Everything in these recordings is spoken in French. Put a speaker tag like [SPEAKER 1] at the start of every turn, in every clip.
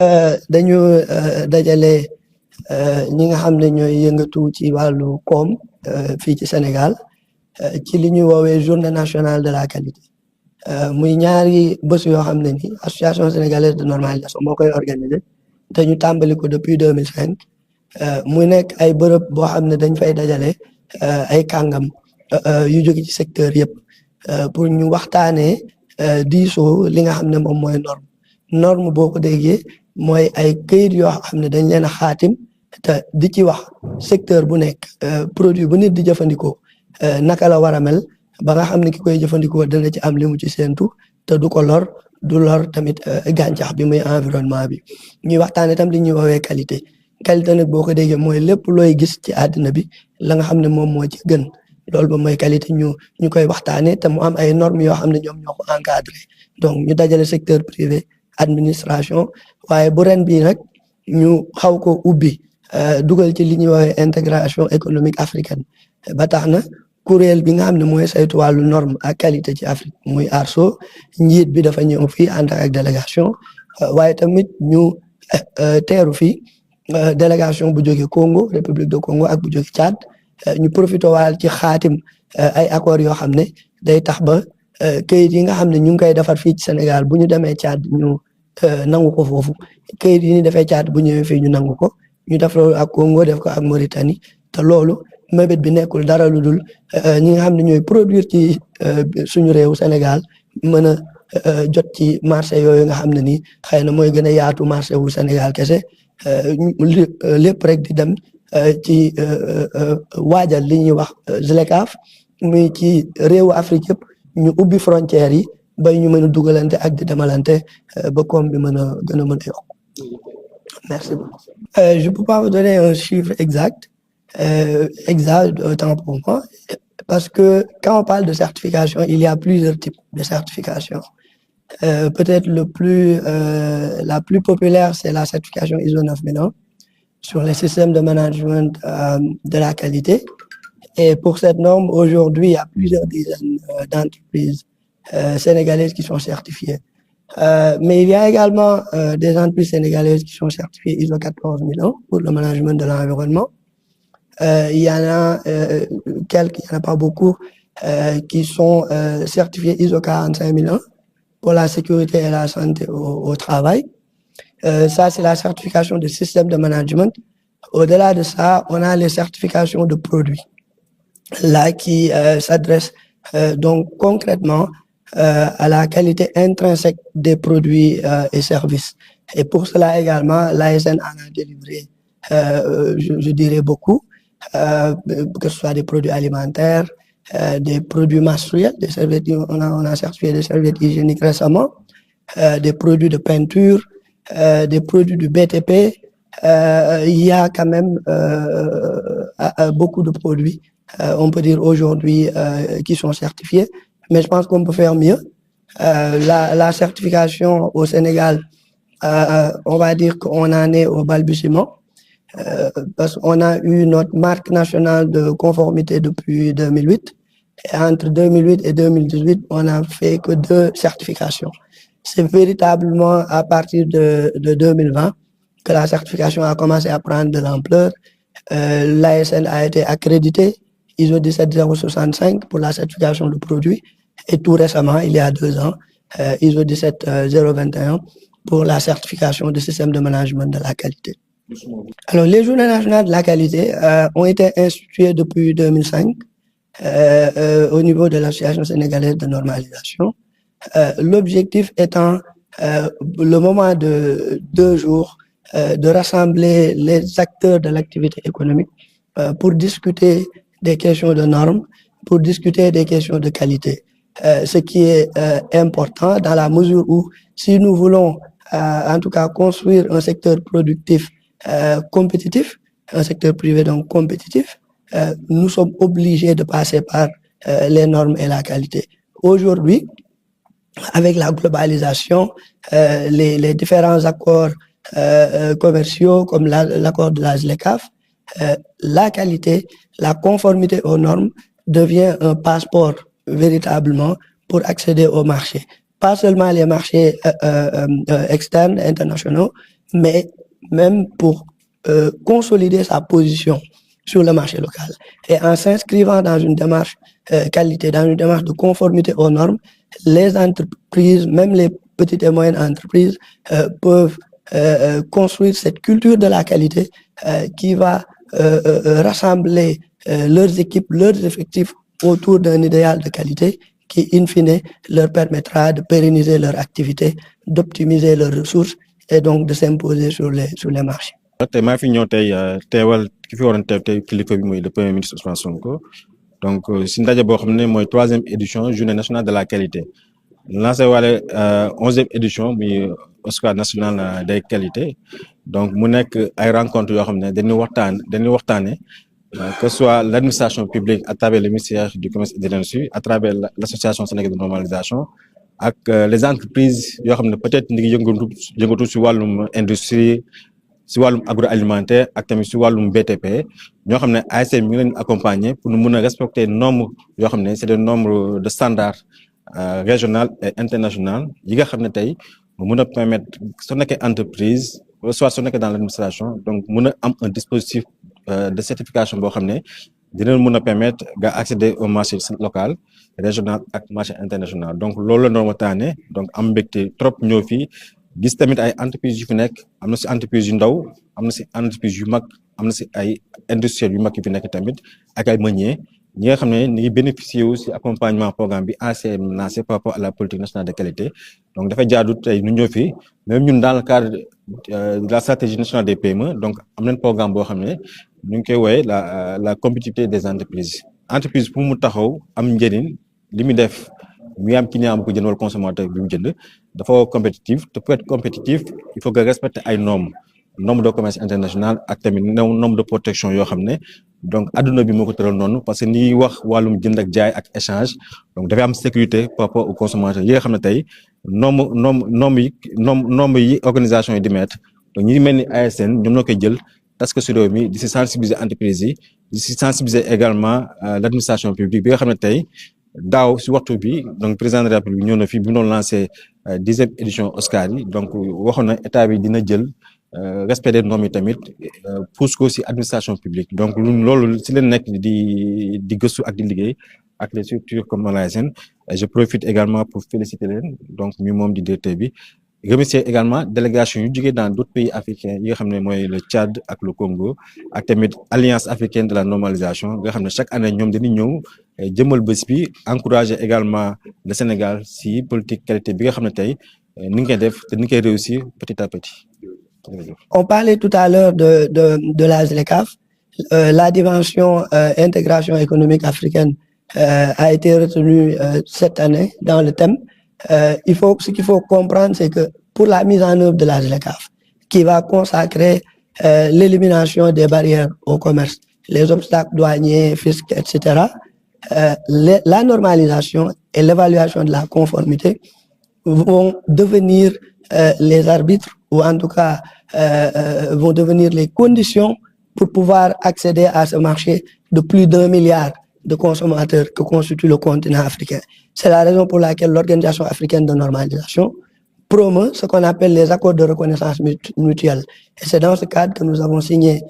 [SPEAKER 1] dañu dajale ñi nga xam ne ñooy yëngatu ci wàllu koom fii ci Sénégal ci li ñuy woowee journée nationale de la qualité muy ñaari bés yoo xam ne ni association sénégalaise de normalisation moo koy organiser te ñu tàmbali ko depuis 2005 mu nekk ay bërëb boo xam ne dañ fay dajale ay kàngam yu jóge ci secteur yëpp pour ñu waxtaanee diisoo li nga xam ne moom mooy norme boo ko déggee mooy ay këyit yoo xam ne dañ leen a xaatim te di ci wax secteur bu nekk produit bu nit di jëfandikoo naka la war a mel ba nga xam ne ki koy jëfandikoo dana ci am li mu ci séentu te du ko lor du lor tamit gàncax bi muy environnement bi ñuy waxtaanee tam li ñuy woowee qualité nag boo ko déggee mooy lépp looy gis ci àddina bi la nga xam ne moom moo ci gën loolu ba mooy qualité ñu koy waxtaanee te mu am ay normes yoo xam ne ñoom ñoo ko encadré donc ñu dajale secteur privé administration waaye bu ren bii nag ñu xaw ko ubbi dugal ci li ñuy woowee intégration économique africaine ba tax na kuréel bi nga xam ne mooy saytu wàllu norme ak qualité ci Afrique muy ARSO njiit bi dafa ñëw fii ànd ak délégation waaye tamit ñu teeru fii délégation bu jóge Congo République de Congo ak bu jóge Tchad ñu profité waal ci xaatim ay accords yoo xam ne day tax ba këyit yi nga xam ne ñu ngi koy defar fii ci Sénégal bu ñu demee Tchad ñu nangu ko foofu këyit yi ñu defee Tchad bu ñëwee fii ñu nangu ko ñu def loolu ak Congo def ko ak Mauritanie te loolu mébét bi nekkul dara lu dul ñi nga xam ne ñooy produire ci suñu réew Sénégal mën a jot ci marché yooyu nga xam ne nii xëy na mooy gën a yaatu marché wu Sénégal kese lépp rek di dem ci waajal li ñuy wax ZLECAf muy ci réewu Afrique yëpp ñu ubbi frontières yi bay ñu mën a dugalante ak di demalante ba koom bi mën a gën a mën a yokk. Merci beaucoup. Je peux pas vous donner un chiffre exact autant pour moi parce que quand on parle de certification il y a plusieurs types de certification. Peut-être la plus populaire c'est la certification ISO 9001 sur les systèmes de management de la qualité. Et pour cette norme, aujourd'hui, il y a plusieurs dizaines d'entreprises sénégalaises qui sont certifiées. Mais il y a également des entreprises sénégalaises qui sont certifiées ISO 14001 pour le management de l'environnement. Il y en a quelques, il n'y en a pas beaucoup, qui sont certifiées ISO 45001 pour la sécurité et la santé au travail. Ça, c'est la certification de système de management. Au-delà de ça, on a les certifications de produits. Là, qui s'adressent donc concrètement à la qualité intrinsèque des produits et services. Et pour cela également, l'ASN en a délivré, je dirais beaucoup, que ce soit des produits alimentaires, des produits menstruels, des serviettes, on a certifié des serviettes hygiéniques récemment, des produits de peinture, des produits du BTP. Il y a quand même beaucoup de produits, on peut dire aujourd'hui, qui sont certifiés, mais je pense qu'on peut faire mieux. La certification au Sénégal, on va dire qu'on en est au balbutiement, parce qu'on a eu notre marque nationale de conformité depuis 2008. Et entre 2008 et 2018, on n'a fait que 2 certifications. C'est véritablement à partir de 2020 que la certification a commencé à prendre de l'ampleur. L'ASN a été accrédité ISO 17065 pour la certification de produits et tout récemment, il y a 2 ans, ISO 17021 pour la certification du système de management de la qualité. Alors, les journées nationales de la qualité ont été instituées depuis 2005 au niveau de l'Association sénégalaise de normalisation. L'objectif étant le moment de 2 jours de rassembler les acteurs de l'activité économique pour discuter des questions de normes, pour discuter des questions de qualité. Ce qui est important dans la mesure où si nous voulons en tout cas construire un secteur productif compétitif, un secteur privé donc compétitif, nous sommes obligés de passer par les normes et la qualité. Aujourd'hui, avec la globalisation, les différents accords commerciaux comme l'accord de la ZLECAf, la qualité, la conformité aux normes devient un passeport véritablement pour accéder au marché. Pas seulement les marchés externes, internationaux, mais même pour consolider sa position sur le marché local. Et en s'inscrivant dans une démarche qualité, dans une démarche de conformité aux normes, les entreprises, même les petites et moyennes entreprises, peuvent construire cette culture de la qualité qui va rassembler leurs équipes, leurs effectifs autour d'un idéal de qualité qui, in fine, leur permettra de pérenniser leur activité, d'optimiser leurs ressources et donc de s'imposer sur les marchés.
[SPEAKER 2] tey maa fi ñëw tey teewal ki fi waroon teew tey kilifa bi mooy le premier ministre Ousmane Sonko donc si ndaje boo xam ne mooy 3e édition journée nationale de la qualité lancé waale 11e édition muy Oscar national des qualités donc mu nekk ay rencontres yoo xam ne dañuy waxtaane que ce soit l'administration publique à travers le ministère du commerce et de l'industrie à travers l'association sénégalaise de normalisation ak les entreprises yoo xam ne peut-être ñu ngi yëngatu si wàllum industrie si wàllum agroalimentaire ak tamit si wàllum BTP ñoo xam ne ASC mi ngi leen accompagner pour nu mun a respecter normes yoo xam ne c'est des normes de standard régional et international yi nga xam ne tey mun a permettre soo nekkee entreprise soit soo nekkee dans l'administration donc mun a am un dispositif de certification boo xam ne dina mun a permettre nga accéder au marché local régional ak marché international donc loolu la doon waxtaanee donc am mbégte trop ñëw fii gis tamit ay entreprises yu fi nekk am na si entreprise yu ndaw am na si entreprise yu mag am na si ay industriels yu mag yu fi nekk tamit ak ay meuniers ñi nga xam ne ni ngi bénéficier wu si accompagnement programme bi ACM lancé par rapport à la politique nationale de qualité donc dafay jaadu tey ñu ñëw fi même ñun dans le cadre de la stratégie nationale des PME donc am nañ programme boo xam ne ñu ngi koy wooye la compétitivité des entreprises entreprise pour mu taxaw am njëriñ li muy def muy am client bu ko jënd wala consommateur bi mu jënd dafa compétitif te pour être compétitif il faut que respecter ay normes de commerce international ak tamit norme de protection yoo xam ne donc adduna bi moo ko tëral noonu parce que ni wax wàllum jënd ak jaay ak échange donc dafay am sécurité par rapport aux consommateurs yi nga xam ne tey norme yi organisation yi di mettre donc ñi mel ni ASN ñoom ñoo koy jël parce que si réew mi di si sensibiliser entreprise yi di si sensibiliser également l'administration publique bi nga xam ne tey daaw si waxtu bi donc président de la République ñëw na fi bi mu doon lancé 10e édition Oscar yi donc waxoon na état bi dina jël respect des normes yi tamit pousse ko si administration publique donc loolu si leen nekk di gëstu ak di liggéey ak les structures comme l'ASN je profite également pour féliciter leen donc mi moom di directeur bi remercier également délégation yu jógee dans d'autres pays africains yi nga xam ne mooy le Tchad ak le Congo ak tamit alliance africaine de la normalisation nga xam ne chaque année ñoom dañuy ñëw jëmal bés bi encourager également le Sénégal si politique qualité bi nga xam ne tey ni nga koy def te ni nga koy réussir petit à petit.
[SPEAKER 1] On parlait tout à l'heure de la ZLECAf. La dimension intégration économique africaine a été retenue cette année dans le thème. Ce qu'il faut comprendre, c'est que pour la mise en œuvre de la ZLECAf, qui va consacrer l'élimination des barrières au commerce, les obstacles douaniers, fiscaux, etc., la normalisation et l'évaluation de la conformité vont devenir les arbitres, ou en tout cas vont devenir les conditions pour pouvoir accéder à ce marché de plus d'1 milliard de consommateurs que constitue le continent africain. C'est la raison pour laquelle l'Organisation africaine de normalisation promeut ce qu'on appelle les accords de reconnaissance mutuelle. Et c'est dans ce cadre que nous avons signé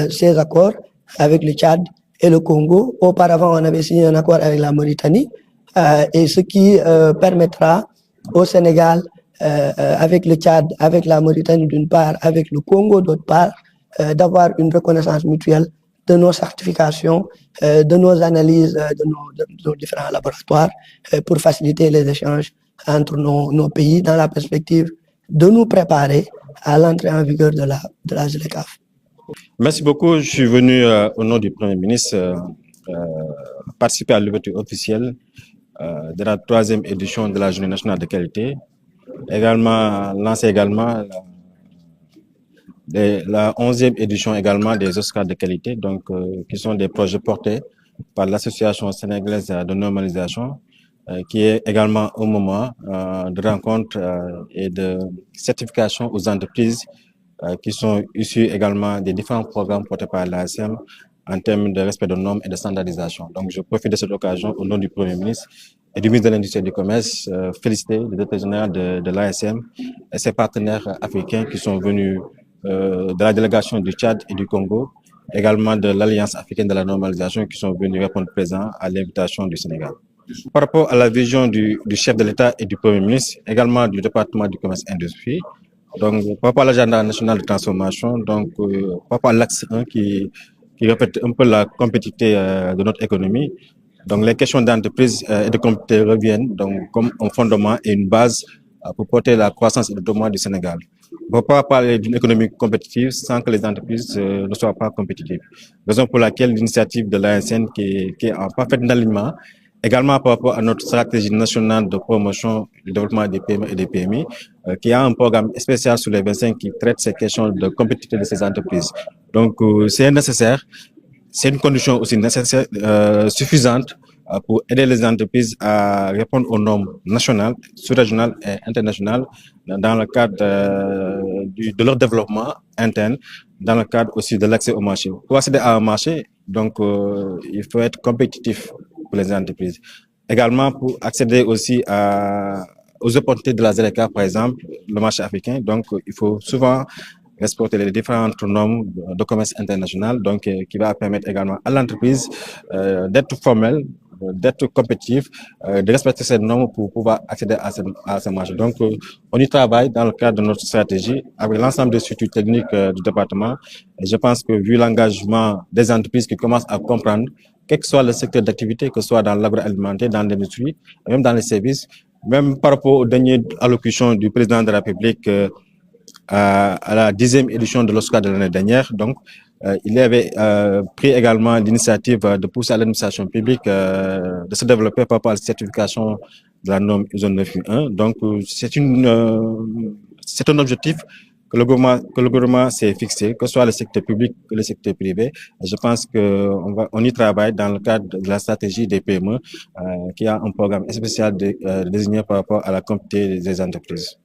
[SPEAKER 1] ces accords avec le Tchad et le Congo. Auparavant, on avait signé un accord avec la Mauritanie, et ce qui permettra au Sénégal, avec le Tchad, avec la Mauritanie d'une part, avec le Congo d'autre part, d'avoir une reconnaissance mutuelle de nos certifications, de nos analyses, de nos différents laboratoires, pour faciliter les échanges entre nos pays dans la perspective de nous préparer à l'entrée en vigueur de la ZLECAf.
[SPEAKER 2] Merci beaucoup. Je suis venu au nom du Premier ministre participer à l'ouverture officielle de la 3e édition de la Journée nationale de qualité. Également lancer également la 11e édition également des Oscars de qualité, donc qui sont des projets portés par l'Association sénégalaise de normalisation, qui est également un moment de rencontre et de certification aux entreprises qui sont issues également des différents programmes portés par l'ASM en termes de respect de normes et de standardisation. Donc je profite de cette occasion au nom du Premier ministre et du ministre de l'Industrie et du Commerce, féliciter le directeur général de l'ASM et ses partenaires africains qui sont venus de la délégation du Tchad et du Congo, également de l'Alliance africaine de la normalisation qui sont venus répondre présent à l'invitation du Sénégal. Par rapport à la vision du chef de l'État et du Premier ministre, également du département du commerce et industrie, donc par rapport à l'agenda national de transformation, donc par rapport à l'axe 1 qui répète un peu la compétitivité de notre économie, donc les questions d'entreprise et de compétitivité reviennent donc comme un fondement et une base pour porter la croissance et le développement du Sénégal. On ne peut pas parler d'une économie compétitive sans que les entreprises ne soient pas compétitives. Raison pour laquelle l'initiative de l'ASN qui est en parfait alignement, également par rapport à notre stratégie nationale de promotion du développement des PME et des PMI, qui a un programme spécial sur les 25 qui traite ces questions de compétitivité de ces entreprises. Donc, c'est nécessaire, c'est une condition aussi nécessaire, suffisante pour aider les entreprises à répondre aux normes nationales, sous-régionales et internationales dans le cadre de leur développement interne, dans le cadre aussi de l'accès au marché. Pour accéder à un marché, donc, il faut être compétitif pour les entreprises. Également, pour accéder aussi aux opportunités de la ZLK, par exemple, le marché africain, donc, il faut souvent respecter les différentes normes de commerce international, donc qui va permettre également à l'entreprise d'être formelle, d'être compétitive, de respecter ces normes pour pouvoir accéder à ces marchés. Donc, on y travaille dans le cadre de notre stratégie avec l'ensemble des structures techniques du département. Et je pense que vu l'engagement des entreprises qui commencent à comprendre, quel que soit le secteur d'activité, que ce soit dans l'agroalimentaire, dans l'industrie, même dans les services, même par rapport aux dernières allocutions du président de la République à la 10e édition de l'Oscar de l'année dernière. Donc, il avait pris également l'initiative de pousser à l'administration publique de se développer par rapport à la certification de la norme ISO 9001. Donc, c'est un objectif que le gouvernement s'est fixé, que ce soit le secteur public que le secteur privé. Et je pense qu'on y travaille dans le cadre de la stratégie des PME, qui a un programme spécial désigné par rapport à la compétitivité des entreprises.